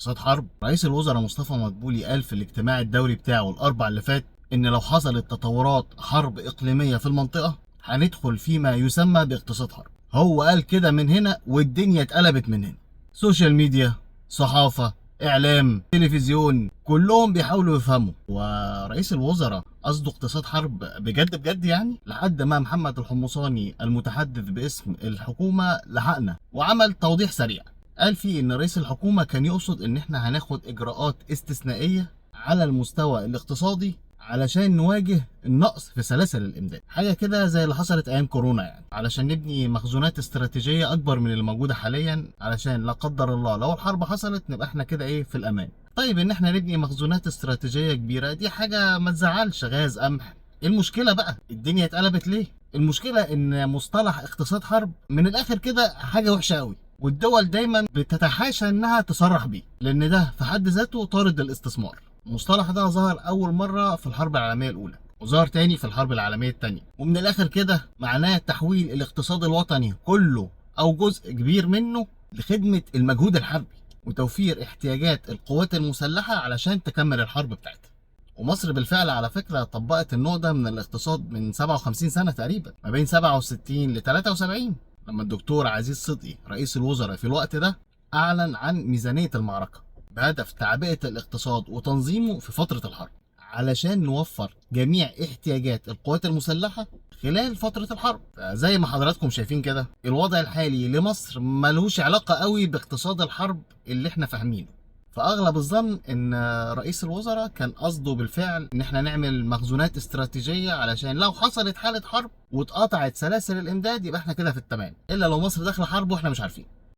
اقتصاد حرب. رئيس الوزراء مصطفى مدبولي قال في الاجتماع الدوري بتاعه الاربع اللي فات ان لو حصلت تطورات حرب اقليميه في المنطقه هندخل فيما يسمى باقتصاد حرب. هو قال كده من هنا والدنيا اتقلبت من هنا. سوشيال ميديا، صحافه، اعلام، تلفزيون، كلهم بيحاولوا يفهموا ورئيس الوزراء قصده اقتصاد حرب بجد بجد يعني، لحد ما محمد الحمصاني المتحدث باسم الحكومه لحقنا وعمل توضيح سريع. قال فيه ان رئيس الحكومه كان يقصد ان احنا هناخد اجراءات استثنائيه على المستوى الاقتصادي علشان نواجه النقص في سلاسل الامداد، حاجه كده زي اللي حصلت ايام كورونا يعني، علشان نبني مخزونات استراتيجيه اكبر من اللي موجوده حاليا، علشان لا قدر الله لو الحرب حصلت نبقى احنا كده ايه في الامان. طيب ان احنا نبني مخزونات استراتيجيه كبيره دي حاجه ما تزعلش، غاز قمح. ايه المشكله بقى؟ الدنيا اتقلبت ليه؟ المشكله ان مصطلح اقتصاد حرب من الاخر كده حاجه وحشه قوي، والدول دايما بتتحاشى انها تصرح بيه لان ده في حد ذاته طارد للاستثمار. المصطلح ده ظهر اول مره في الحرب العالميه الاولى وظهر تاني في الحرب العالميه الثانيه، ومن الاخر كده معناه تحويل الاقتصاد الوطني كله او جزء كبير منه لخدمه المجهود الحربي وتوفير احتياجات القوات المسلحه علشان تكمل الحرب بتاعتها. ومصر بالفعل على فكره طبقت النوع ده من الاقتصاد من 57 سنه تقريبا، ما بين 67 ل 73، لما الدكتور عزيز صدقي رئيس الوزراء في الوقت ده اعلن عن ميزانيه المعركه بهدف تعبئه الاقتصاد وتنظيمه في فتره الحرب علشان نوفر جميع احتياجات القوات المسلحه خلال فتره الحرب. زي ما حضراتكم شايفين كده الوضع الحالي لمصر ملوش علاقه قوي باقتصاد الحرب اللي احنا فاهمينه. فاغلب الظن ان رئيس الوزراء كان قصده بالفعل ان احنا نعمل مخزونات استراتيجيه علشان لو حصلت حاله حرب واتقطعت سلاسل الامداد يبقى احنا كده في التمام، الا لو مصر داخله حرب واحنا مش عارفين.